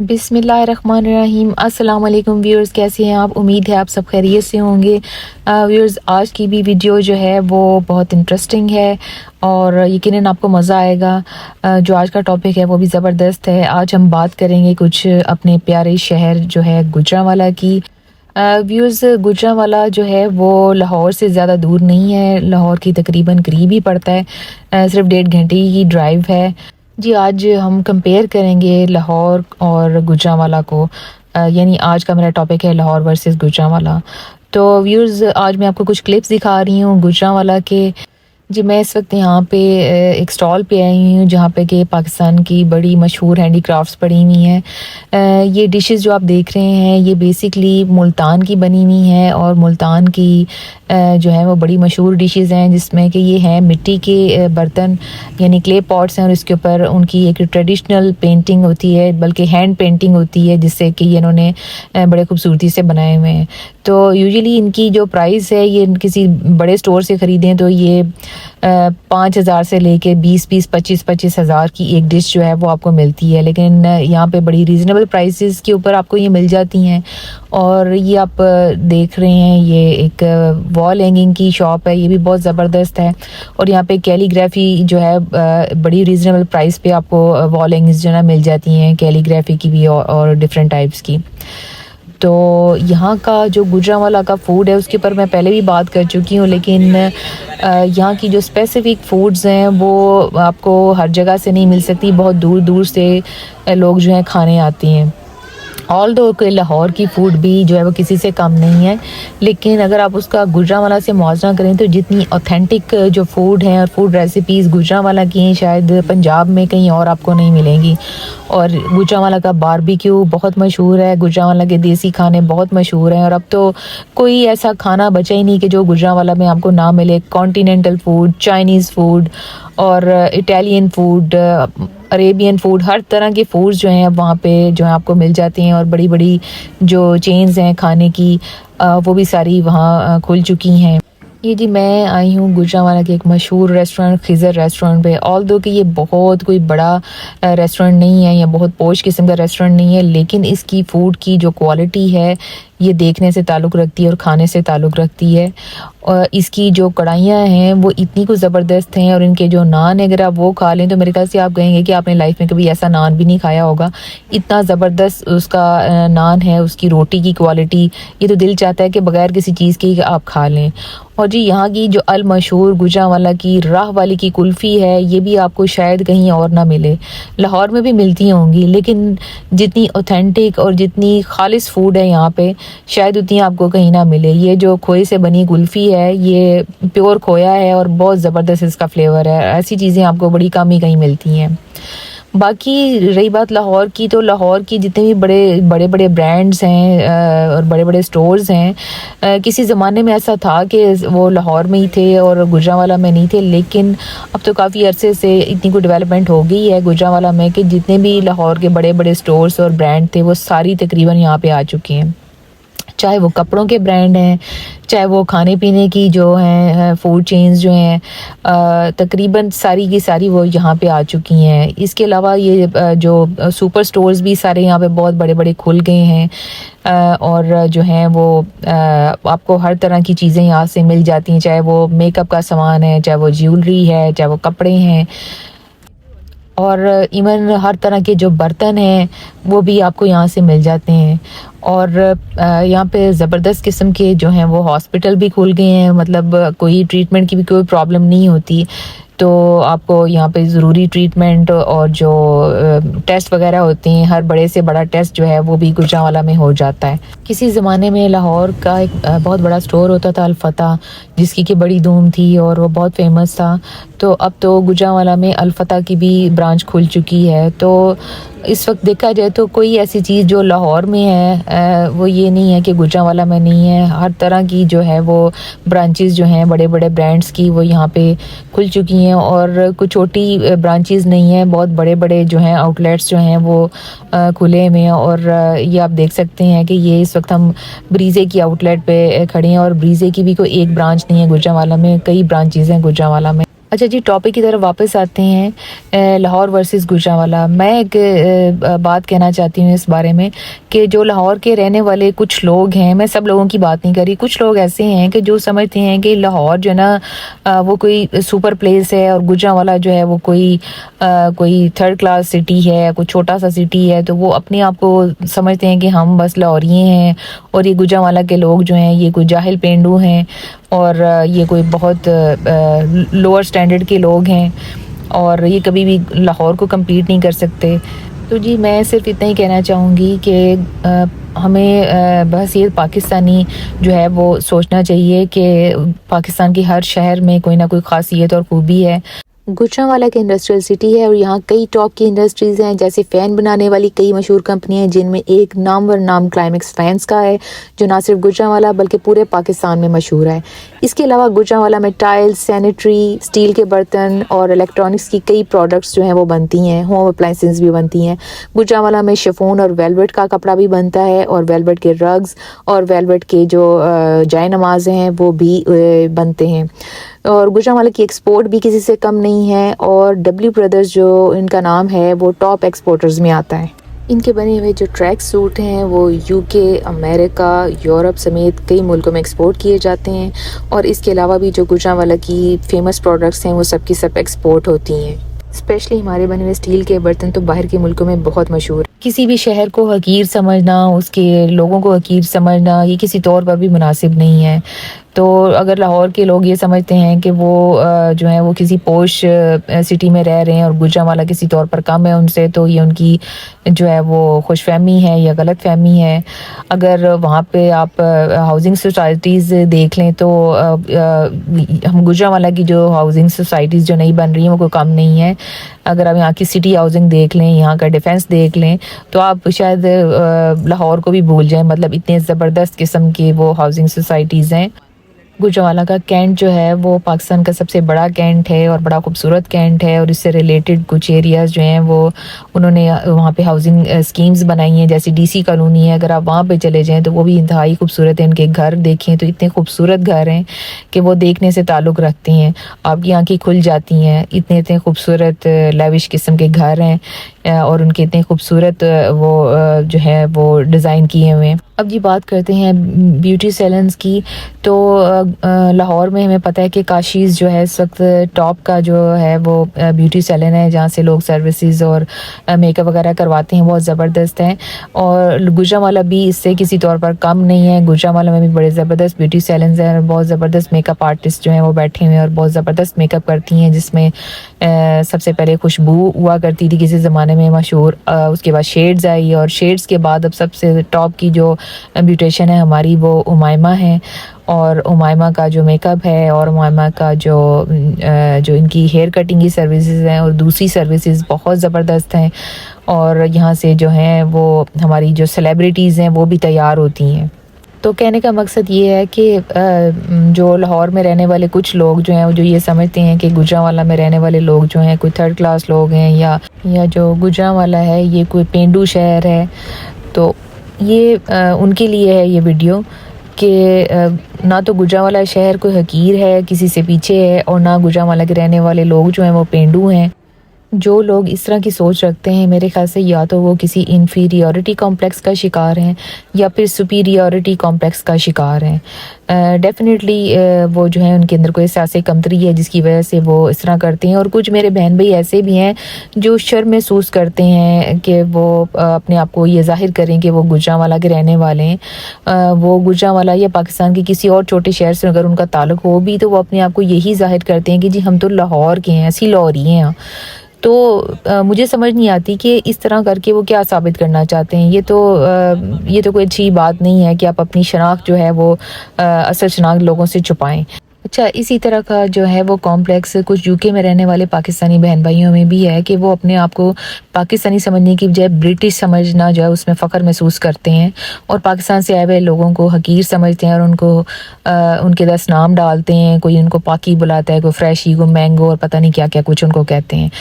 बिस्मिल्लाहिर्रहमानिर्रहीम। अस्सलाम वालेकुम व्यूअर्स, कैसे हैं आप? उम्मीद है आप सब खैरियत से होंगे। व्यूअर्स, आज की भी वीडियो जो है वो बहुत इंटरेस्टिंग है और यकीनन आपको मज़ा आएगा। जो आज का टॉपिक है वो भी ज़बरदस्त है। आज हम बात करेंगे कुछ अपने प्यारे शहर जो है गुजरांवाला की। व्यूअर्स, गुजरांवाला जो है वो लाहौर से ज़्यादा दूर नहीं है, लाहौर की तकरीबन करीब ही पड़ता है। सिर्फ 1.5 घंटे की ड्राइव है। जी, आज हम कंपेयर करेंगे लाहौर और गुजरांवाला को। यानी आज का मेरा टॉपिक है लाहौर वर्सेस गुजरांवाला। तो व्यूअर्स, आज मैं आपको कुछ क्लिप्स दिखा रही हूँ गुजरांवाला के। जी, मैं इस वक्त यहाँ पे एक स्टॉल पे आई हूँ जहाँ पे कि पाकिस्तान की बड़ी मशहूर हैंडीक्राफ्ट्स पड़ी हुई हैं। ये डिशेस जो आप देख रहे हैं ये बेसिकली मुल्तान की बनी हुई हैं और मुल्तान की जो है वो बड़ी मशहूर डिशेस हैं, जिसमें कि ये हैं मिट्टी के बर्तन यानी क्ले पॉट्स हैं और इसके ऊपर उनकी एक ट्रेडिशनल पेंटिंग होती है, बल्कि हैंड पेंटिंग होती है, जिससे कि ये इन्होंने बड़े खूबसूरती से बनाए हुए हैं। तो यूजुअली इनकी जो प्राइस है, ये किसी बड़े स्टोर से ख़रीदें तो ये 5,000 से लेके 20-20, 25-25 हज़ार की एक डिश जो है वो आपको मिलती है। लेकिन यहाँ पे बड़ी रीज़नेबल प्राइसेस के ऊपर आपको ये मिल जाती हैं। और ये आप देख रहे हैं, ये एक वॉल हैंगिंग की शॉप है, ये भी बहुत ज़बरदस्त है। और यहाँ पे कैलीग्राफी जो है बड़ी रीज़नेबल प्राइस पे आपको वॉल हैंगिंग्स जो है ना मिल जाती हैं, कैलीग्राफी की भी और डिफरेंट टाइप्स की। तो यहाँ का जो गुजरांवाला का फ़ूड है उसके ऊपर मैं पहले भी बात कर चुकी हूँ, लेकिन यहाँ की जो स्पेसिफ़िक फ़ूड्स हैं वो आपको हर जगह से नहीं मिल सकती, बहुत दूर दूर से लोग जो हैं खाने आते हैं। ऑल दो के लाहौर की फ़ूड भी जो है वो किसी से कम नहीं है, लेकिन अगर आप उसका गुजरांवाला से मुआवजा करें तो जितनी ऑथेंटिक जो फ़ूड हैं और फूड रेसिपीज़ गुजरांवाला की हैं शायद पंजाब में कहीं और आपको नहीं मिलेंगी। और गुजरांवाला का बारबेक्यू बहुत मशहूर है, गुजरांवाला के देसी खाने बहुत मशहूर हैं और अब तो कोई ऐसा खाना बचा ही नहीं कि जो गुजरांवाला में आपको ना मिले। कॉन्टिनेंटल फ़ूड, चाइनीज़ फ़ूड और इटालियन फ़ूड, अरेबियन फ़ूड, हर तरह के फ़ूड्स जो हैं वहाँ पे जो है आपको मिल जाते हैं। और बड़ी बड़ी जो चेन्स हैं खाने की वो भी सारी वहाँ खुल चुकी हैं। ये जी, मैं आई हूँ गुजरांवाला के एक मशहूर रेस्टोरेंट खिज़र रेस्टोरेंट पे। ऑल्दो कि ये बहुत कोई बड़ा रेस्टोरेंट नहीं है या बहुत पोश किस्म का रेस्टोरेंट नहीं है, लेकिन इसकी फ़ूड की जो क्वालिटी है ये देखने से ताल्लुक़ रखती है और खाने से ताल्लुक़ रखती है। और इसकी जो कढ़ाइयाँ हैं वो इतनी कुछ ज़बरदस्त हैं और इनके जो नान है, अगर आप वो खा लें तो मेरे ख्याल से आप कहेंगे कि आपने लाइफ में कभी ऐसा नान भी नहीं खाया होगा। इतना ज़बरदस्त उसका नान है, उसकी रोटी की क्वालिटी, ये तो दिल चाहता है कि बगैर किसी चीज़ के आप खा लें। और जी, यहाँ की जो अल मशहूर गुजरांवाला की राह वाली की कुल्फ़ी है, ये भी आपको शायद कहीं और ना मिले। लाहौर में भी मिलती होंगी, लेकिन जितनी ऑथेंटिक और जितनी खालिस फ़ूड है यहाँ पे शायद उतनी आपको कहीं ना मिले। ये जो खोए से बनी कुल्फ़ी है ये प्योर खोया है और बहुत ज़बरदस्त इसका फ्लेवर है। ऐसी चीज़ें आपको बड़ी कम ही कहीं मिलती हैं। बाकी रही बात लाहौर की, तो लाहौर की जितने भी बड़े बड़े ब्रांड्स हैं और बड़े बड़े स्टोर्स हैं, किसी ज़माने में ऐसा था कि वो लाहौर में ही थे और गुजरांवाला में नहीं थे, लेकिन अब तो काफ़ी अरसे से इतनी कोई डेवलपमेंट हो गई है गुजरांवाला में कि जितने भी लाहौर के बड़े बड़े स्टोर्स और ब्रांड थे वो सारी तकरीबन यहाँ पे आ चुके हैं। चाहे वो कपड़ों के ब्रांड हैं, चाहे वो खाने पीने की जो हैं फूड चेन्स जो हैं, तकरीबन सारी की सारी वो यहाँ पे आ चुकी हैं। इसके अलावा ये जो सुपर स्टोर्स भी सारे यहाँ पे बहुत बड़े बड़े खुल गए हैं और जो हैं वो आपको हर तरह की चीज़ें यहाँ से मिल जाती हैं, चाहे वो मेकअप का सामान है, चाहे वो ज्वेलरी है, चाहे वो कपड़े हैं और इवन हर तरह के जो बर्तन हैं वो भी आपको यहाँ से मिल जाते हैं। और यहाँ पे ज़बरदस्त किस्म के जो हैं वो हॉस्पिटल भी खुल गए हैं, मतलब कोई ट्रीटमेंट की भी कोई प्रॉब्लम नहीं होती। तो आपको यहाँ पे ज़रूरी ट्रीटमेंट और जो टेस्ट वगैरह होते हैं, हर बड़े से बड़ा टेस्ट जो है वो भी गुजरांवाला में हो जाता है। किसी ज़माने में लाहौर का एक बहुत बड़ा स्टोर होता था अल-फतह, जिसकी कि बड़ी धूम थी और वो बहुत फेमस था। तो अब तो गुजरांवाला में अल-फतह की भी ब्रांच खुल चुकी है। तो इस वक्त देखा जाए तो कोई ऐसी चीज़ जो लाहौर में है वो ये नहीं है कि गुजरांवाला में नहीं है। हर तरह की जो है वो ब्रांचेस जो हैं बड़े बड़े ब्रांड्स की वो यहाँ पे खुल चुकी हैं और कुछ छोटी ब्रांचेस नहीं हैं, बहुत बड़े बड़े जो हैं आउटलेट्स जो हैं वो खुले हुए हैं। और ये आप देख सकते हैं कि ये इस वक्त हम ब्रीज़े की आउटलेट पे खड़े हैं और ब्रीज़े की भी कोई एक ब्रांच नहीं है गुजरांवाला में, कई ब्रांचेस हैं गुजरांवाला में। अच्छा जी, टॉपिक की तरफ वापस आते हैं। लाहौर वर्सेस गुजरांवाला। मैं एक बात कहना चाहती हूँ इस बारे में कि जो लाहौर के रहने वाले कुछ लोग हैं, मैं सब लोगों की बात नहीं कर रही, कुछ लोग ऐसे हैं कि जो समझते हैं कि लाहौर जो है ना वो कोई सुपर प्लेस है और गुजरांवाला जो है वो कोई थर्ड क्लास सिटी है, कोई छोटा सा सिटी है। तो वो अपने आप को समझते हैं कि हम बस लाहौरिये हैं और ये गुजरांवाला के लोग जो हैं ये कोई जाहिल पेंडू हैं और ये कोई बहुत लोअर स्टैंडर्ड के लोग हैं और ये कभी भी लाहौर को कम्पीट नहीं कर सकते। तो जी मैं सिर्फ इतना ही कहना चाहूँगी कि हमें बस ये पाकिस्तानी जो है वो सोचना चाहिए कि पाकिस्तान के हर शहर में कोई ना कोई ख़ासियत और ख़ूबी है। गुजरांवाला एक इंडस्ट्रियल सिटी है और यहाँ कई टॉप की इंडस्ट्रीज़ हैं, जैसे फ़ैन बनाने वाली कई मशहूर कंपनियाँ हैं, जिनमें एक नामवर नाम क्लाइमेक्स फैंस का है, जो ना सिर्फ गुजरांवाला बल्कि पूरे पाकिस्तान में मशहूर है। इसके अलावा गुजरांवाला में टाइल्स, सैनिटरी, स्टील के बर्तन और इलेक्ट्रॉनिक्स की कई प्रोडक्ट्स जो हैं वो बनती हैं, होम अप्लाइंसेस भी बनती हैं। गुजरांवाला में शिफॉन और वेलवेट का कपड़ा भी बनता है और वेलवेट के रग्स और वेलवेट के जो जाय नमाज हैं वो भी बनते हैं। और गुजरांवाला की एक्सपोर्ट भी किसी से कम नहीं है और डब्ल्यू ब्रदर्स जो इनका नाम है वो टॉप एक्सपोर्टर्स में आता है। इनके बने हुए जो ट्रैक सूट हैं वो यूके, अमेरिका, यूरोप समेत कई मुल्कों में एक्सपोर्ट किए जाते हैं और इसके अलावा भी जो गुजरांवाला की फ़ेमस प्रोडक्ट्स हैं वो सब की सब एक्सपोर्ट होती हैं। स्पेशली हमारे बने हुए स्टील के बर्तन तो बाहर के मुल्कों में बहुत मशहूर। किसी भी शहर को हकीर समझना, उसके लोगों को हकीर समझना ये किसी तौर पर भी मुनासिब नहीं है। तो अगर लाहौर के लोग ये समझते हैं कि वो जो है वो किसी पोश सिटी में रह रहे हैं और गुजरांवाला किसी तौर पर कम है उनसे, तो ये उनकी जो है वो खुशफहमी है या गलत फहमी है। अगर वहाँ पे आप हाउसिंग सोसाइटीज़ देख लें तो हम गुजरांवाला की जो हाउसिंग सोसाइटीज़ जो नहीं बन रही हैं वो कोई कम नहीं है। अगर आप यहाँ की सिटी हाउसिंग देख लें, यहाँ का डिफेंस देख लें, तो आप शायद लाहौर को भी भूल जाएं। मतलब इतने ज़बरदस्त किस्म के वो हाउसिंग सोसाइटीज़ हैं। गुजरांवाला का कैंट जो है वो पाकिस्तान का सबसे बड़ा कैंट है और बड़ा खूबसूरत कैंट है और इससे रिलेटेड कुछ एरियाज़ जो हैं वो उन्होंने वहाँ पे हाउसिंग स्कीम्स बनाई हैं, जैसे डीसी कॉलोनी है। अगर आप वहाँ पे चले जाएं तो वो भी इंतहाई खूबसूरत है। इनके घर देखें तो इतने खूबसूरत घर हैं कि वो देखने से ताल्लुक़ रखती हैं, आपकी आँखें खुल जाती हैं। इतने इतने खूबसूरत लेविश किस्म के घर हैं और उनके इतने खूबसूरत वो जो है वो डिज़ाइन किए हुए हैं। अब जी बात करते हैं ब्यूटी सैलून्स की। तो लाहौर में हमें पता है कि काशीज़ जो है इस वक्त टॉप का जो है वो ब्यूटी सैलून है, जहाँ से लोग सर्विसेज और मेकअप वगैरह करवाते हैं, बहुत ज़बरदस्त हैं। और गुजरांवाला भी इससे किसी तौर पर कम नहीं है। गुजरांवाला में भी बड़े ज़बरदस्त ब्यूटी सैलून्स हैं और बहुत ज़बरदस्त मेकअप आर्टिस्ट जो हैं वो बैठे हुए हैं और बहुत ज़बरदस्त मेकअप करती हैं, जिसमें सबसे पहले खुशबू हुआ करती थी किसी ज़माने में मशहूर, उसके बाद शेड्स आई और शेड्स के बाद अब सबसे टॉप की जो ब्यूटिशियन है हमारी वो उमायमा है। और उमायमा का जो मेकअप है और उमायमा का जो इनकी हेयर कटिंग की सर्विसेज हैं और दूसरी सर्विसेज बहुत ज़बरदस्त हैं। और यहाँ से जो हैं वो हमारी जो सेलिब्रिटीज़ हैं वो भी तैयार होती हैं। तो कहने का मकसद ये है कि जो लाहौर में रहने वाले कुछ लोग जो हैं जो ये समझते हैं कि गुजरांवाला में रहने वाले लोग जो हैं कोई थर्ड क्लास लोग हैं या जो गुजरांवाला है ये कोई पेंडू शहर है, तो ये उनके लिए है ये वीडियो कि ना तो गुजरांवाला शहर कोई हकीर है, किसी से पीछे है, और ना गुजरांवाला के रहने वाले लोग जो हैं वो पेंडू हैं। जो लोग इस तरह की सोच रखते हैं मेरे ख्याल से या तो वो किसी इन्फीरियॉरिटी कॉम्प्लेक्स का शिकार हैं या फिर सुपीरियॉरिटी कॉम्प्लेक्स का शिकार हैं। डेफिनेटली वो जो है उनके अंदर कोई एहसास कमतरी है जिसकी वजह से वो इस तरह करते हैं। और कुछ मेरे बहन भाई ऐसे भी हैं जो शर्म महसूस करते हैं कि वो अपने आप को ये जाहिर करें कि वो गुजरांवाला के रहने वाले हैं। वो गुजरांवाला या पाकिस्तान के किसी और छोटे शहर से अगर उनका ताल्लुक हो भी तो वो अपने आप को यही जाहिर करते हैं कि जी हम तो लाहौर के हैं, ऐसी लाहौरी हैं। तो मुझे समझ नहीं आती कि इस तरह करके वो क्या साबित करना चाहते हैं। ये तो कोई अच्छी बात नहीं है कि आप अपनी शनाख्त जो है वो असल शनाख्त लोगों से छुपाएं। अच्छा, इसी तरह का जो है वो कॉम्प्लेक्स कुछ यूके में रहने वाले पाकिस्तानी बहन भाइयों में भी है कि वो अपने आप को पाकिस्तानी समझने की बजाय ब्रिटिश समझना जो है उसमें फ़ख्र महसूस करते हैं और पाकिस्तान से आए हुए लोगों को हकीर समझते हैं और उनको उनके 10 नाम डालते हैं। कोई उनको पाकी बुलाता है, कोई फ्रेशी, कोई मैंगो और पता नहीं क्या क्या कुछ उनको कहते हैं।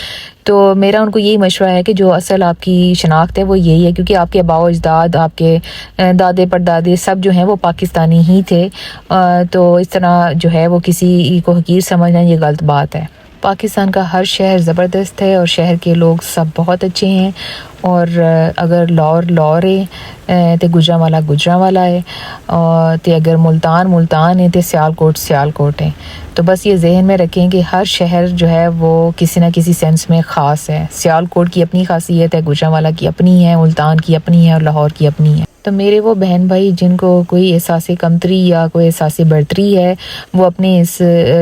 तो मेरा उनको यही मशवरा है कि जो असल आपकी शनाख्त है वो यही है, क्योंकि आपके आबाओ अजदाद, आपके दादे परदादे सब जो हैं वो पाकिस्तानी ही थे। तो इस तरह जो है वो किसी को हकीर समझना ये गलत बात है। पाकिस्तान का हर शहर ज़बरदस्त है और शहर के लोग सब बहुत अच्छे हैं। और अगर लाहौर है तो गुजरांवाला है, और तो अगर मुल्तान है तो सियालकोट है। तो बस ये जहन में रखें कि हर शहर जो है वो किसी न किसी सेंस में ख़ास है। सियालकोट की अपनी खासियत है, गुजरांवाला की अपनी है, मुल्तान की अपनी है और लाहौर की अपनी है। तो मेरे वो बहन भाई जिनको कोई एहसास कमतरी या कोई एहसास बर्तरी है, वो अपने इस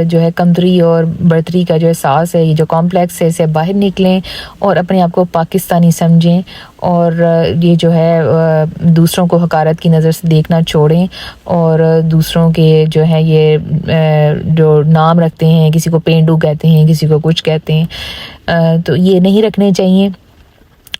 जो है कमतरी और बर्तरी का जो एहसास है, ये जो कॉम्प्लेक्स है, इससे बाहर निकलें और अपने आप को पाकिस्तानी समझें। और ये जो है दूसरों को हकारत की नज़र से देखना छोड़ें, और दूसरों के जो है ये जो नाम रखते हैं, किसी को पेंडू कहते हैं, किसी को कुछ कहते हैं, तो ये नहीं रखने चाहिए।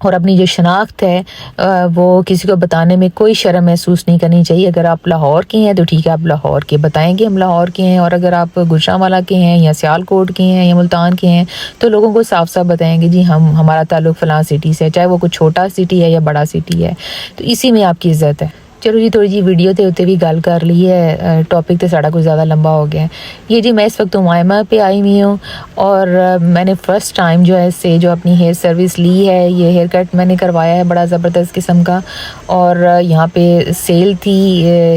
और अपनी जो शनाख्त है वो किसी को बताने में कोई शर्म महसूस नहीं करनी चाहिए। अगर आप लाहौर के हैं तो ठीक है, आप लाहौर के बताएंगे हम लाहौर के हैं, और अगर आप गुजरांवाला के हैं या सियालकोट के हैं या मुल्तान के हैं तो लोगों को साफ साफ बताएंगे जी हमारा ताल्लुक़ फ़लाँ सिटी से है, चाहे वो कोई छोटा सिटी है या बड़ा सिटी है, तो इसी में आपकी इज़्ज़त है। चलो जी, थोड़ी जी वीडियो ते उत्ते भी गल कर ली है, टॉपिक तो साड़ा कुछ ज़्यादा लंबा हो गया है। ये जी मैं इस वक्त उमायमा पे आई हुई हूँ, और मैंने फ़र्स्ट टाइम जो है इससे जो अपनी हेयर सर्विस ली है, ये हेयर कट मैंने करवाया है बड़ा ज़बरदस्त किस्म का। और यहाँ पे सेल थी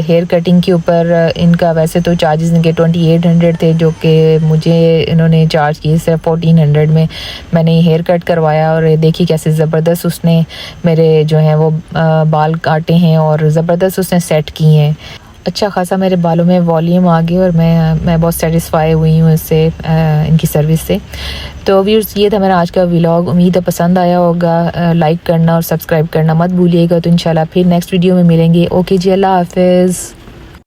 हेयर कटिंग के ऊपर। इनका वैसे तो चार्जेस इनके 2800 थे, जो कि मुझे इन्होंने चार्ज किए सिर्फ 1400 में मैंने हेयर कट करवाया। और देखिए कैसे ज़बरदस्त उसने मेरे जो हैं वो बाल काटे हैं और ज़बरदस्त उसने सेट किए हैं। अच्छा खासा मेरे बालों में वॉल्यूम आ गया और मैं बहुत सेटिस्फाई हुई हूँ इससे, इनकी सर्विस से। तो व्यूअर्स, ये था मेरा आज का व्लॉग। उम्मीद है पसंद आया होगा। लाइक करना और सब्सक्राइब करना मत भूलिएगा। तो इंशाल्लाह फिर नेक्स्ट वीडियो में मिलेंगे। ओके जी, अल्लाह हाफिज़।